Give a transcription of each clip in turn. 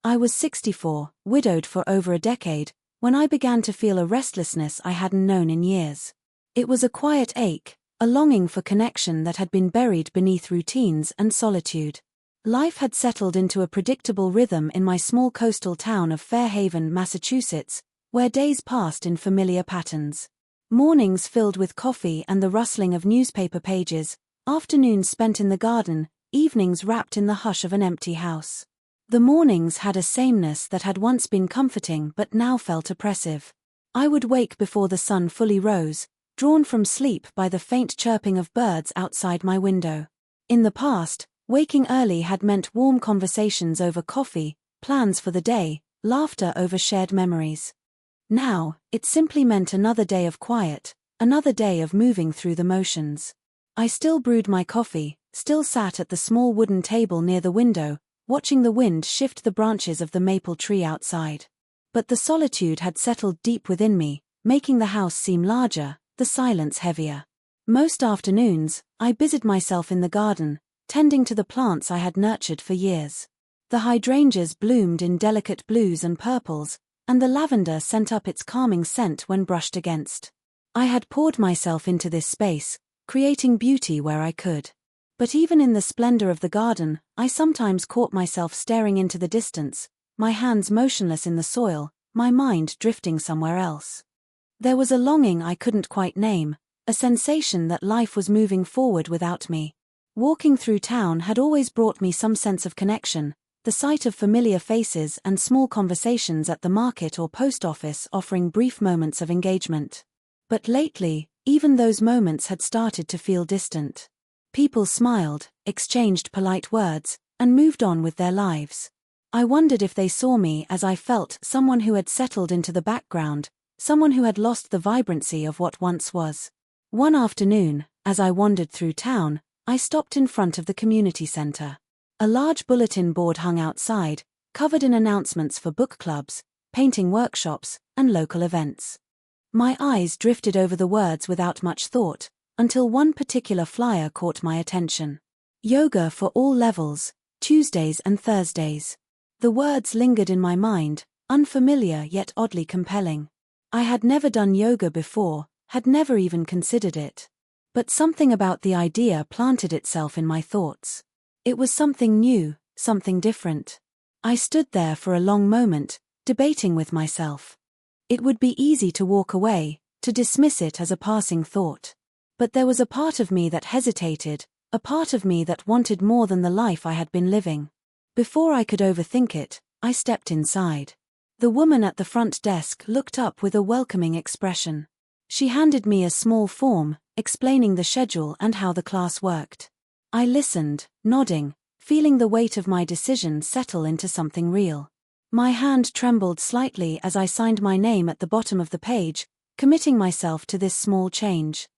I was 64, widowed for over a decade, when I began to feel a restlessness I hadn't known in years. It was a quiet ache, a longing for connection that had been buried beneath routines and solitude. Life had settled into a predictable rhythm in my small coastal town of Fairhaven, Massachusetts, where days passed in familiar patterns. Mornings filled with coffee and the rustling of newspaper pages, afternoons spent in the garden, evenings wrapped in the hush of an empty house. The mornings had a sameness that had once been comforting but now felt oppressive. I would wake before the sun fully rose, drawn from sleep by the faint chirping of birds outside my window. In the past, waking early had meant warm conversations over coffee, plans for the day, laughter over shared memories. Now, it simply meant another day of quiet, another day of moving through the motions. I still brewed my coffee, still sat at the small wooden table near the window, watching the wind shift the branches of the maple tree outside. But the solitude had settled deep within me, making the house seem larger, the silence heavier. Most afternoons, I busied myself in the garden, tending to the plants I had nurtured for years. The hydrangeas bloomed in delicate blues and purples, and the lavender sent up its calming scent when brushed against. I had poured myself into this space, creating beauty where I could. But even in the splendor of the garden, I sometimes caught myself staring into the distance, my hands motionless in the soil, my mind drifting somewhere else. There was a longing I couldn't quite name, a sensation that life was moving forward without me. Walking through town had always brought me some sense of connection, the sight of familiar faces and small conversations at the market or post office offering brief moments of engagement. But lately, even those moments had started to feel distant. People smiled, exchanged polite words, and moved on with their lives. I wondered if they saw me as I felt, someone who had settled into the background, someone who had lost the vibrancy of what once was. One afternoon, as I wandered through town, I stopped in front of the community center. A large bulletin board hung outside, covered in announcements for book clubs, painting workshops, and local events. My eyes drifted over the words without much thought, until one particular flyer caught my attention. Yoga for all levels, Tuesdays and Thursdays. The words lingered in my mind, unfamiliar yet oddly compelling. I had never done yoga before, had never even considered it. But something about the idea planted itself in my thoughts. It was something new, something different. I stood there for a long moment, debating with myself. It would be easy to walk away, to dismiss it as a passing thought. But there was a part of me that hesitated, a part of me that wanted more than the life I had been living. Before I could overthink it, I stepped inside. The woman at the front desk looked up with a welcoming expression. She handed me a small form, explaining the schedule and how the class worked. I listened, nodding, feeling the weight of my decision settle into something real. My hand trembled slightly as I signed my name at the bottom of the page, committing myself to this small change.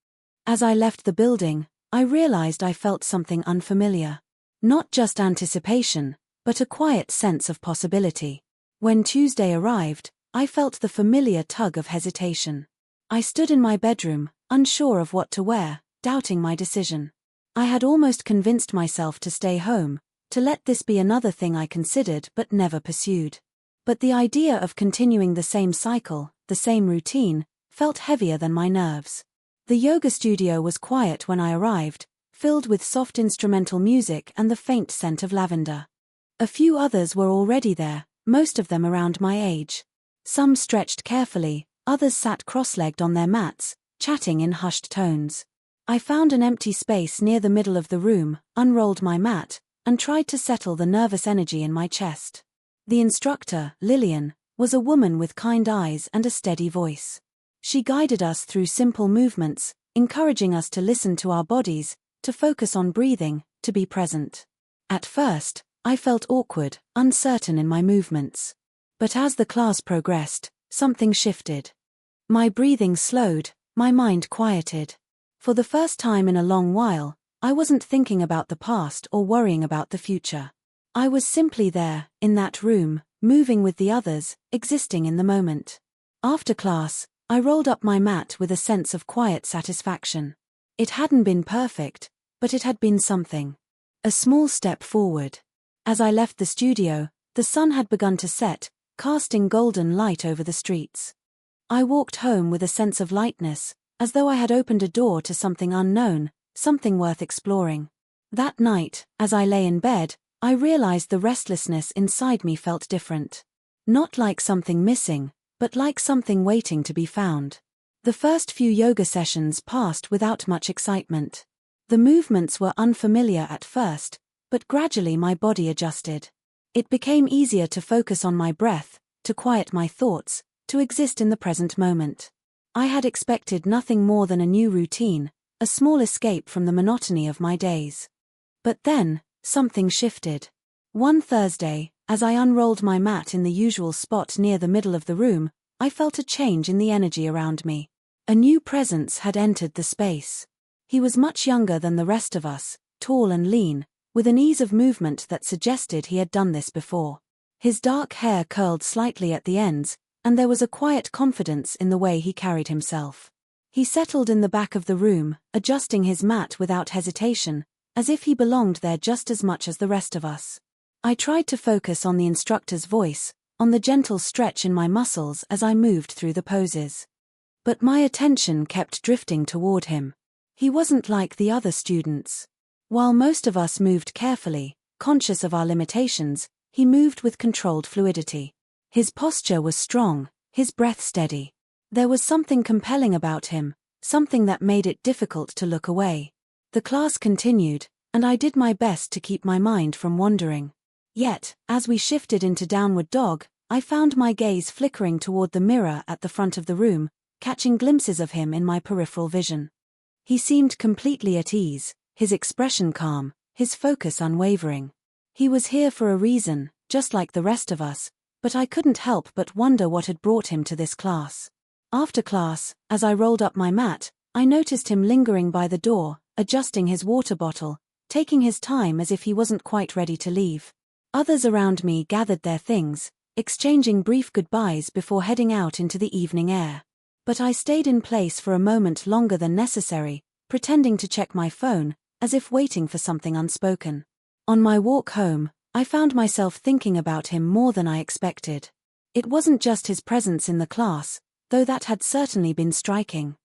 As I left the building, I realized I felt something unfamiliar. Not just anticipation, but a quiet sense of possibility. When Tuesday arrived, I felt the familiar tug of hesitation. I stood in my bedroom, unsure of what to wear, doubting my decision. I had almost convinced myself to stay home, to let this be another thing I considered but never pursued. But the idea of continuing the same cycle, the same routine, felt heavier than my nerves. The yoga studio was quiet when I arrived, filled with soft instrumental music and the faint scent of lavender. A few others were already there, most of them around my age. Some stretched carefully, others sat cross-legged on their mats, chatting in hushed tones. I found an empty space near the middle of the room, unrolled my mat, and tried to settle the nervous energy in my chest. The instructor, Lillian, was a woman with kind eyes and a steady voice. She guided us through simple movements, encouraging us to listen to our bodies, to focus on breathing, to be present. At first, I felt awkward, uncertain in my movements. But as the class progressed, something shifted. My breathing slowed, my mind quieted. For the first time in a long while, I wasn't thinking about the past or worrying about the future. I was simply there, in that room, moving with the others, existing in the moment. After class, I rolled up my mat with a sense of quiet satisfaction. It hadn't been perfect, but it had been something. A small step forward. As I left the studio, The sun had begun to set, casting golden light over the streets. I walked home with a sense of lightness, as though I had opened a door to something unknown, something worth exploring. That night, as I lay in bed, I realized the restlessness inside me felt different. Not like something missing, but like something waiting to be found. The first few yoga sessions passed without much excitement. The movements were unfamiliar at first, but gradually my body adjusted. It became easier to focus on my breath, to quiet my thoughts, to exist in the present moment. I had expected nothing more than a new routine, a small escape from the monotony of my days. But then, something shifted. One Thursday, as I unrolled my mat in the usual spot near the middle of the room, I felt a change in the energy around me. A new presence had entered the space. He was much younger than the rest of us, tall and lean, with an ease of movement that suggested he had done this before. His dark hair curled slightly at the ends, and there was a quiet confidence in the way he carried himself. He settled in the back of the room, adjusting his mat without hesitation, as if he belonged there just as much as the rest of us. I tried to focus on the instructor's voice, on the gentle stretch in my muscles as I moved through the poses. But my attention kept drifting toward him. He wasn't like the other students. While most of us moved carefully, conscious of our limitations, he moved with controlled fluidity. His posture was strong, his breath steady. There was something compelling about him, something that made it difficult to look away. The class continued, and I did my best to keep my mind from wandering. Yet, as we shifted into Downward Dog, I found my gaze flickering toward the mirror at the front of the room, catching glimpses of him in my peripheral vision. He seemed completely at ease, his expression calm, his focus unwavering. He was here for a reason, just like the rest of us, but I couldn't help but wonder what had brought him to this class. After class, as I rolled up my mat, I noticed him lingering by the door, adjusting his water bottle, taking his time as if he wasn't quite ready to leave. Others around me gathered their things, exchanging brief goodbyes before heading out into the evening air. But I stayed in place for a moment longer than necessary, pretending to check my phone, as if waiting for something unspoken. On my walk home, I found myself thinking about him more than I expected. It wasn't just his presence in the class, though that had certainly been striking.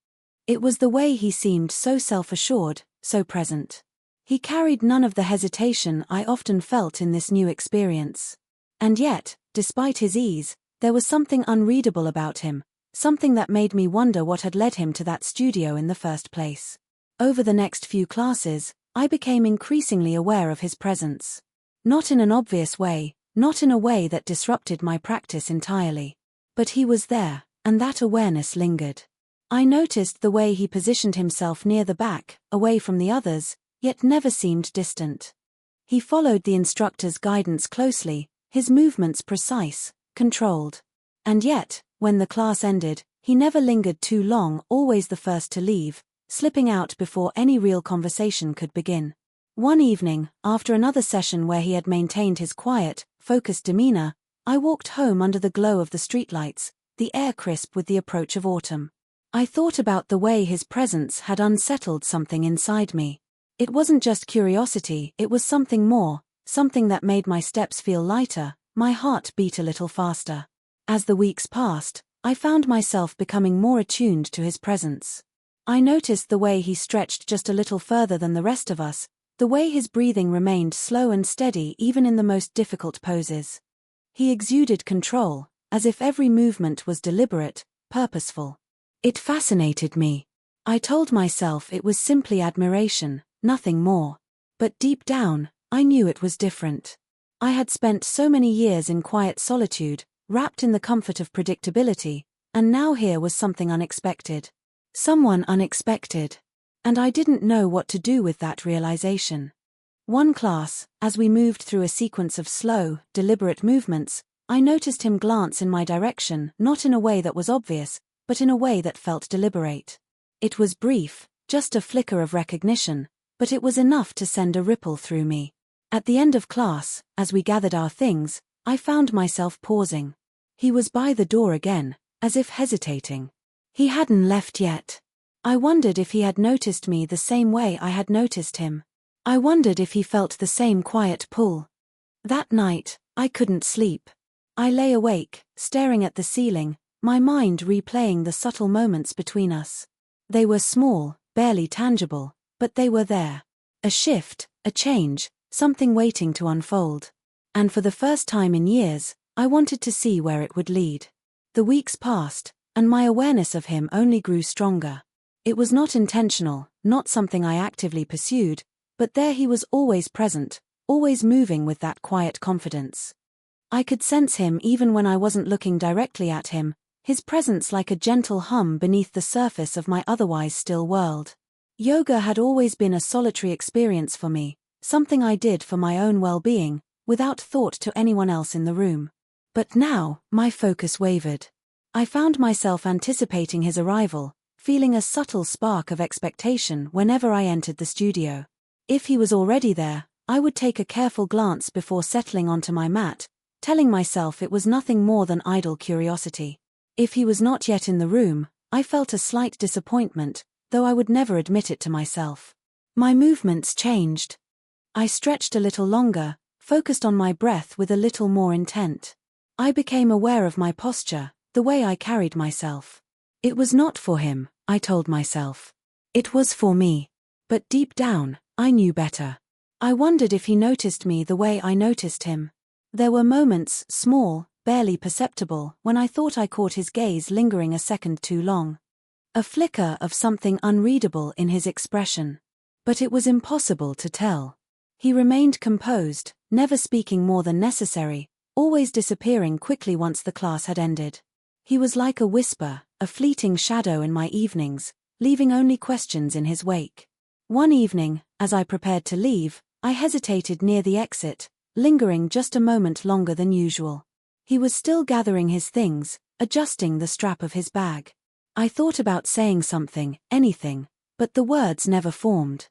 It was the way he seemed so self-assured, so present. He carried none of the hesitation I often felt in this new experience. And yet, despite his ease, there was something unreadable about him, something that made me wonder what had led him to that studio in the first place. Over the next few classes, I became increasingly aware of his presence. Not in an obvious way, not in a way that disrupted my practice entirely. But he was there, and that awareness lingered. I noticed the way he positioned himself near the back, away from the others, yet never seemed distant. He followed the instructor's guidance closely, his movements precise, controlled. And yet, when the class ended, he never lingered too long, always the first to leave, slipping out before any real conversation could begin. One evening, after another session where he had maintained his quiet, focused demeanor, I walked home under the glow of the streetlights, the air crisp with the approach of autumn. I thought about the way his presence had unsettled something inside me. It wasn't just curiosity, it was something more, something that made my steps feel lighter, my heart beat a little faster. As the weeks passed, I found myself becoming more attuned to his presence. I noticed the way he stretched just a little further than the rest of us, the way his breathing remained slow and steady even in the most difficult poses. He exuded control, as if every movement was deliberate, purposeful. It fascinated me. I told myself it was simply admiration, nothing more. But deep down, I knew it was different. I had spent so many years in quiet solitude, wrapped in the comfort of predictability, and now here was something unexpected. Someone unexpected. And I didn't know what to do with that realization. One class, as we moved through a sequence of slow, deliberate movements, I noticed him glance in my direction, not in a way that was obvious, but in a way that felt deliberate. It was brief, just a flicker of recognition, but it was enough to send a ripple through me. At the end of class, as we gathered our things, I found myself pausing. He was by the door again, as if hesitating. He hadn't left yet. I wondered if he had noticed me the same way I had noticed him. I wondered if he felt the same quiet pull. That night, I couldn't sleep. I lay awake, staring at the ceiling, my mind replaying the subtle moments between us. They were small, barely tangible, but they were there. A shift, a change, something waiting to unfold. And for the first time in years, I wanted to see where it would lead. The weeks passed, and my awareness of him only grew stronger. It was not intentional, not something I actively pursued, but there he was, always present, always moving with that quiet confidence. I could sense him even when I wasn't looking directly at him, his presence like a gentle hum beneath the surface of my otherwise still world. Yoga had always been a solitary experience for me, something I did for my own well-being, without thought to anyone else in the room. But now, my focus wavered. I found myself anticipating his arrival, feeling a subtle spark of expectation whenever I entered the studio. If he was already there, I would take a careful glance before settling onto my mat, telling myself it was nothing more than idle curiosity. If he was not yet in the room, I felt a slight disappointment, though I would never admit it to myself. My movements changed. I stretched a little longer, focused on my breath with a little more intent. I became aware of my posture, the way I carried myself. It was not for him, I told myself. It was for me. But deep down, I knew better. I wondered if he noticed me the way I noticed him. There were moments, small, barely perceptible, when I thought I caught his gaze lingering a second too long. A flicker of something unreadable in his expression. But it was impossible to tell. He remained composed, never speaking more than necessary, always disappearing quickly once the class had ended. He was like a whisper, a fleeting shadow in my evenings, leaving only questions in his wake. One evening, as I prepared to leave, I hesitated near the exit, lingering just a moment longer than usual. He was still gathering his things, adjusting the strap of his bag. I thought about saying something, anything, but the words never formed.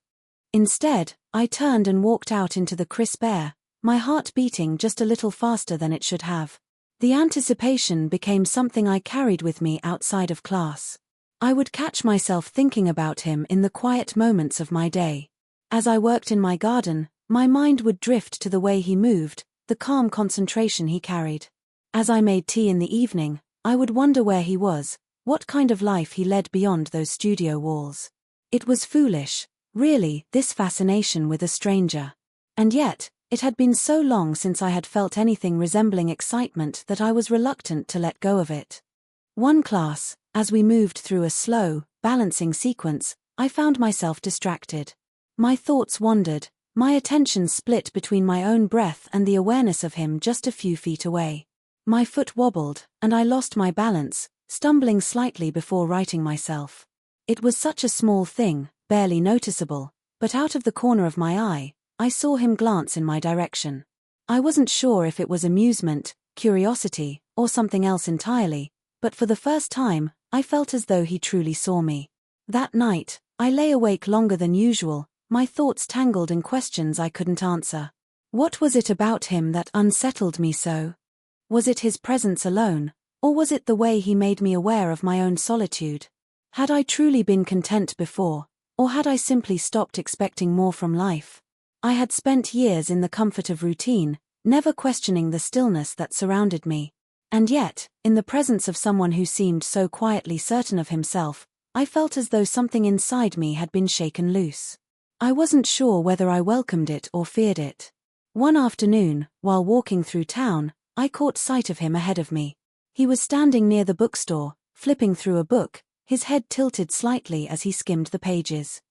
Instead, I turned and walked out into the crisp air, my heart beating just a little faster than it should have. The anticipation became something I carried with me outside of class. I would catch myself thinking about him in the quiet moments of my day. As I worked in my garden, my mind would drift to the way he moved, the calm concentration he carried. As I made tea in the evening, I would wonder where he was, what kind of life he led beyond those studio walls. It was foolish, really, this fascination with a stranger. And yet, it had been so long since I had felt anything resembling excitement that I was reluctant to let go of it. One class, as we moved through a slow, balancing sequence, I found myself distracted. My thoughts wandered, my attention split between my own breath and the awareness of him just a few feet away. My foot wobbled, and I lost my balance, stumbling slightly before righting myself. It was such a small thing, barely noticeable, but out of the corner of my eye, I saw him glance in my direction. I wasn't sure if it was amusement, curiosity, or something else entirely, but for the first time, I felt as though he truly saw me. That night, I lay awake longer than usual, my thoughts tangled in questions I couldn't answer. What was it about him that unsettled me so? Was it his presence alone, or was it the way he made me aware of my own solitude? Had I truly been content before, or had I simply stopped expecting more from life? I had spent years in the comfort of routine, never questioning the stillness that surrounded me. And yet, in the presence of someone who seemed so quietly certain of himself, I felt as though something inside me had been shaken loose. I wasn't sure whether I welcomed it or feared it. One afternoon, while walking through town, I caught sight of him ahead of me. He was standing near the bookstore, flipping through a book, his head tilted slightly as he skimmed the pages.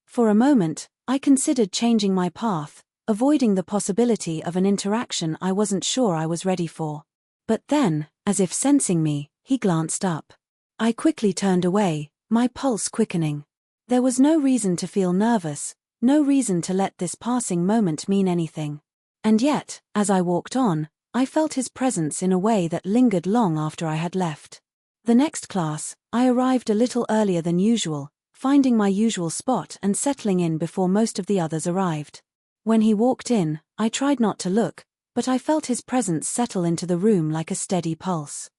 For a moment, I considered changing my path, avoiding the possibility of an interaction I wasn't sure I was ready for. But then, as if sensing me, he glanced up. I quickly turned away, my pulse quickening. There was no reason to feel nervous, no reason to let this passing moment mean anything. And yet, as I walked on, I felt his presence in a way that lingered long after I had left. The next class, I arrived a little earlier than usual, finding my usual spot and settling in before most of the others arrived. When he walked in, I tried not to look, but I felt his presence settle into the room like a steady pulse.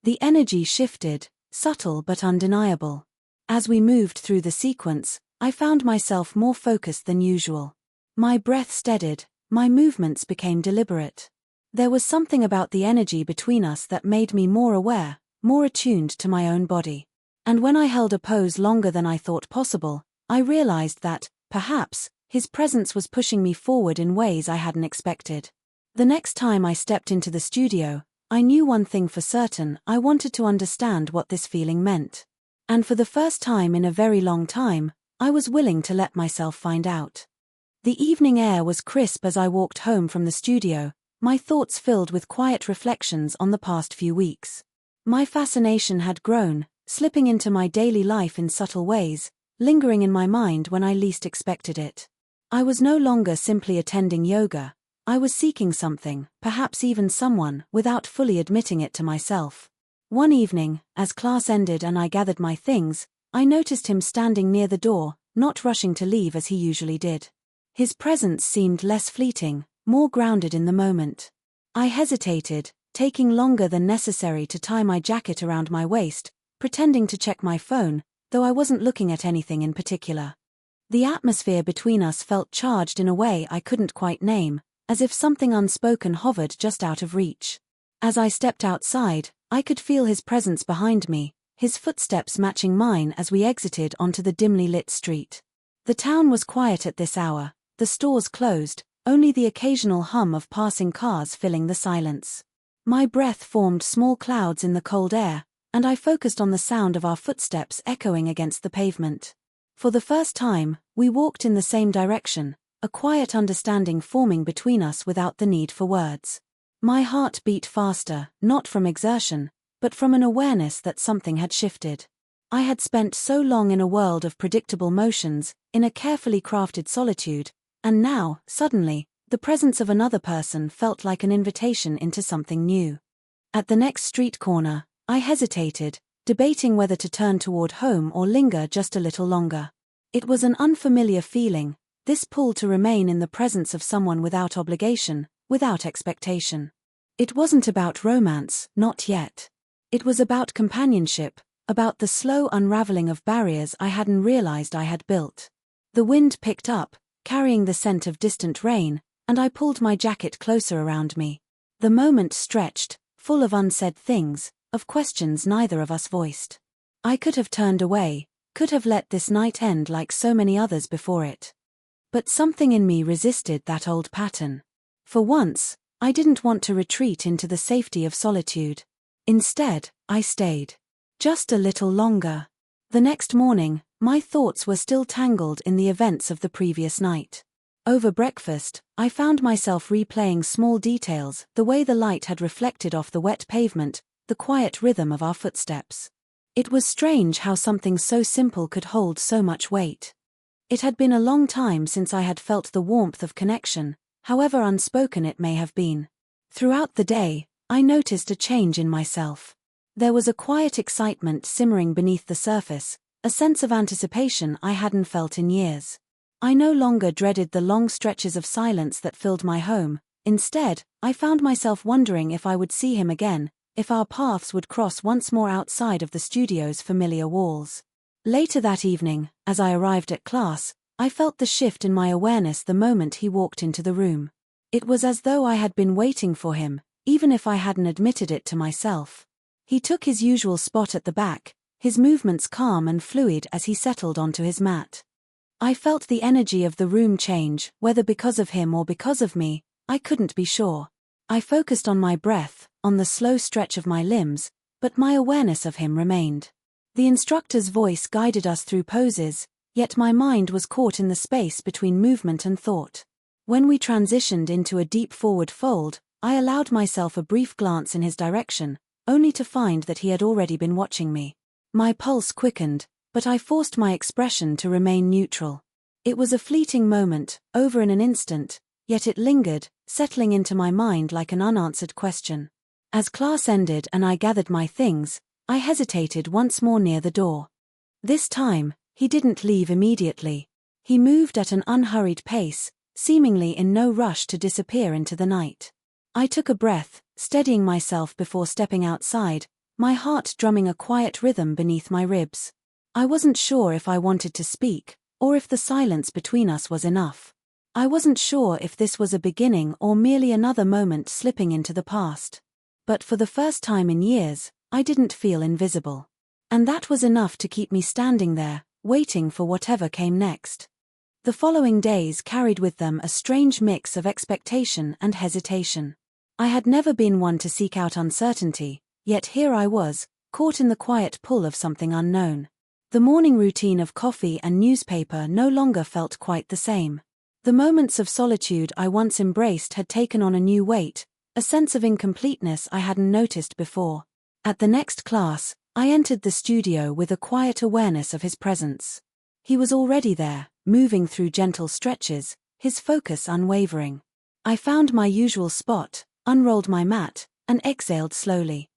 The energy shifted, subtle but undeniable. As we moved through the sequence, I found myself more focused than usual. My breath steadied, my movements became deliberate. There was something about the energy between us that made me more aware, more attuned to my own body. And when I held a pose longer than I thought possible, I realized that, perhaps, his presence was pushing me forward in ways I hadn't expected. The next time I stepped into the studio, I knew one thing for certain: I wanted to understand what this feeling meant. And for the first time in a very long time, I was willing to let myself find out. The evening air was crisp as I walked home from the studio, my thoughts filled with quiet reflections on the past few weeks. My fascination had grown, slipping into my daily life in subtle ways, lingering in my mind when I least expected it. I was no longer simply attending yoga. I was seeking something, perhaps even someone, without fully admitting it to myself. One evening, as class ended and I gathered my things, I noticed him standing near the door, not rushing to leave as he usually did. His presence seemed less fleeting, more grounded in the moment. I hesitated, taking longer than necessary to tie my jacket around my waist, pretending to check my phone, though I wasn't looking at anything in particular. The atmosphere between us felt charged in a way I couldn't quite name, as if something unspoken hovered just out of reach. As I stepped outside, I could feel his presence behind me, his footsteps matching mine as we exited onto the dimly lit street. The town was quiet at this hour, the stores closed, only the occasional hum of passing cars filling the silence. My breath formed small clouds in the cold air, and I focused on the sound of our footsteps echoing against the pavement. For the first time, we walked in the same direction, a quiet understanding forming between us without the need for words. My heart beat faster, not from exertion, but from an awareness that something had shifted. I had spent so long in a world of predictable motions, in a carefully crafted solitude, and now, suddenly, the presence of another person felt like an invitation into something new. At the next street corner, I hesitated, debating whether to turn toward home or linger just a little longer. It was an unfamiliar feeling, this pull to remain in the presence of someone without obligation, without expectation. It wasn't about romance, not yet. It was about companionship, about the slow unraveling of barriers I hadn't realized I had built. The wind picked up, carrying the scent of distant rain, and I pulled my jacket closer around me. The moment stretched, full of unsaid things, of questions neither of us voiced. I could have turned away, could have let this night end like so many others before it. But something in me resisted that old pattern. For once, I didn't want to retreat into the safety of solitude. Instead, I stayed. Just a little longer. The next morning, my thoughts were still tangled in the events of the previous night. Over breakfast, I found myself replaying small details, the way the light had reflected off the wet pavement, the quiet rhythm of our footsteps. It was strange how something so simple could hold so much weight. It had been a long time since I had felt the warmth of connection, however unspoken it may have been. Throughout the day, I noticed a change in myself. There was a quiet excitement simmering beneath the surface, a sense of anticipation I hadn't felt in years. I no longer dreaded the long stretches of silence that filled my home. Instead, I found myself wondering if I would see him again, if our paths would cross once more outside of the studio's familiar walls. Later that evening, as I arrived at class, I felt the shift in my awareness the moment he walked into the room. It was as though I had been waiting for him, even if I hadn't admitted it to myself. He took his usual spot at the back, his movements calm and fluid as he settled onto his mat. I felt the energy of the room change, whether because of him or because of me, I couldn't be sure. I focused on my breath, on the slow stretch of my limbs, but my awareness of him remained. The instructor's voice guided us through poses, yet my mind was caught in the space between movement and thought. When we transitioned into a deep forward fold, I allowed myself a brief glance in his direction, only to find that he had already been watching me. My pulse quickened, but I forced my expression to remain neutral. It was a fleeting moment, over in an instant, yet it lingered, settling into my mind like an unanswered question. As class ended and I gathered my things, I hesitated once more near the door. This time, he didn't leave immediately. He moved at an unhurried pace, seemingly in no rush to disappear into the night. I took a breath, steadying myself before stepping outside, my heart drumming a quiet rhythm beneath my ribs. I wasn't sure if I wanted to speak, or if the silence between us was enough. I wasn't sure if this was a beginning or merely another moment slipping into the past. But for the first time in years, I didn't feel invisible. And that was enough to keep me standing there, waiting for whatever came next. The following days carried with them a strange mix of expectation and hesitation. I had never been one to seek out uncertainty, yet here I was, caught in the quiet pull of something unknown. The morning routine of coffee and newspaper no longer felt quite the same. The moments of solitude I once embraced had taken on a new weight, a sense of incompleteness I hadn't noticed before. At the next class, I entered the studio with a quiet awareness of his presence. He was already there, moving through gentle stretches, his focus unwavering. I found my usual spot, unrolled my mat, and exhaled slowly.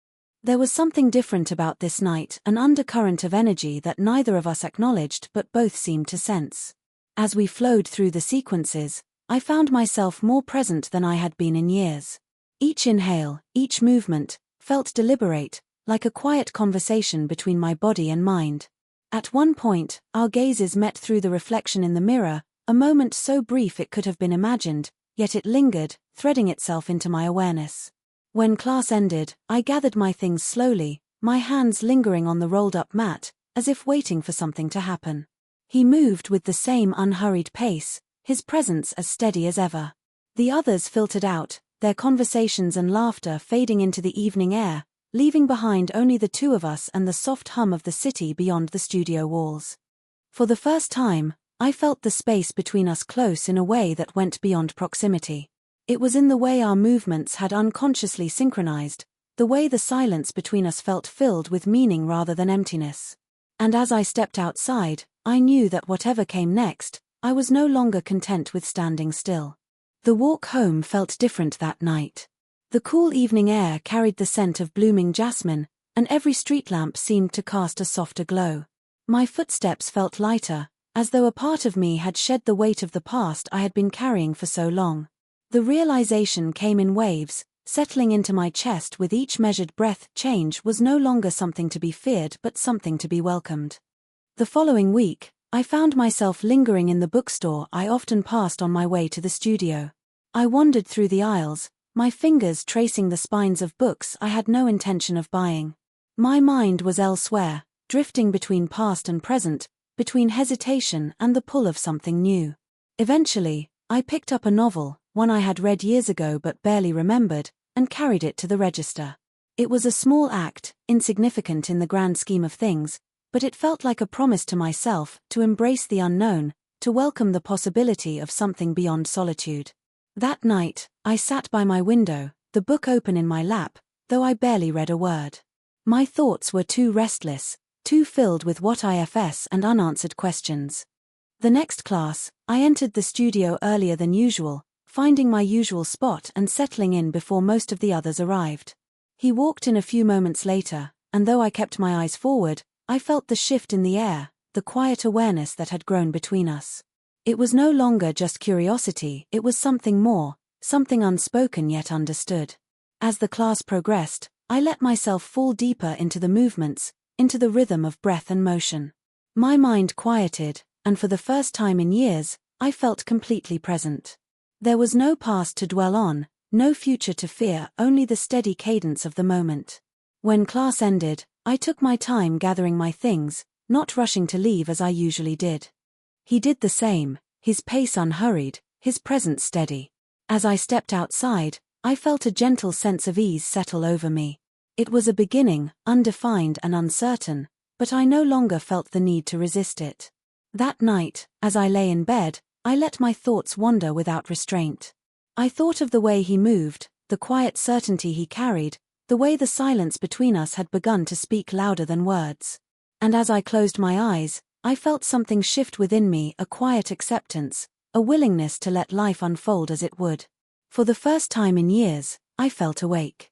There was something different about this night, an undercurrent of energy that neither of us acknowledged but both seemed to sense. As we flowed through the sequences, I found myself more present than I had been in years. Each inhale, each movement, felt deliberate, like a quiet conversation between my body and mind. At one point, our gazes met through the reflection in the mirror, a moment so brief it could have been imagined, yet it lingered, threading itself into my awareness. When class ended, I gathered my things slowly, my hands lingering on the rolled-up mat, as if waiting for something to happen. He moved with the same unhurried pace, his presence as steady as ever. The others filtered out, their conversations and laughter fading into the evening air, leaving behind only the two of us and the soft hum of the city beyond the studio walls. For the first time, I felt the space between us close in a way that went beyond proximity. It was in the way our movements had unconsciously synchronized, the way the silence between us felt filled with meaning rather than emptiness. And as I stepped outside, I knew that whatever came next, I was no longer content with standing still. The walk home felt different that night. The cool evening air carried the scent of blooming jasmine, and every street lamp seemed to cast a softer glow. My footsteps felt lighter, as though a part of me had shed the weight of the past I had been carrying for so long. The realization came in waves, settling into my chest with each measured breath. Change was no longer something to be feared but something to be welcomed. The following week, I found myself lingering in the bookstore I often passed on my way to the studio. I wandered through the aisles, my fingers tracing the spines of books I had no intention of buying. My mind was elsewhere, drifting between past and present, between hesitation and the pull of something new. Eventually, I picked up a novel, one I had read years ago but barely remembered, and carried it to the register. It was a small act, insignificant in the grand scheme of things, but it felt like a promise to myself to embrace the unknown, to welcome the possibility of something beyond solitude. That night, I sat by my window, the book open in my lap, though I barely read a word. My thoughts were too restless, too filled with what ifs and unanswered questions. The next class, I entered the studio earlier than usual, finding my usual spot and settling in before most of the others arrived. He walked in a few moments later, and though I kept my eyes forward, I felt the shift in the air, the quiet awareness that had grown between us. It was no longer just curiosity, it was something more, something unspoken yet understood. As the class progressed, I let myself fall deeper into the movements, into the rhythm of breath and motion. My mind quieted, and for the first time in years, I felt completely present. There was no past to dwell on, no future to fear, only the steady cadence of the moment. When class ended, I took my time gathering my things, not rushing to leave as I usually did. He did the same, his pace unhurried, his presence steady. As I stepped outside, I felt a gentle sense of ease settle over me. It was a beginning, undefined and uncertain, but I no longer felt the need to resist it. That night, as I lay in bed, I let my thoughts wander without restraint. I thought of the way he moved, the quiet certainty he carried, the way the silence between us had begun to speak louder than words. And as I closed my eyes, I felt something shift within me, a quiet acceptance, a willingness to let life unfold as it would. For the first time in years, I felt awake.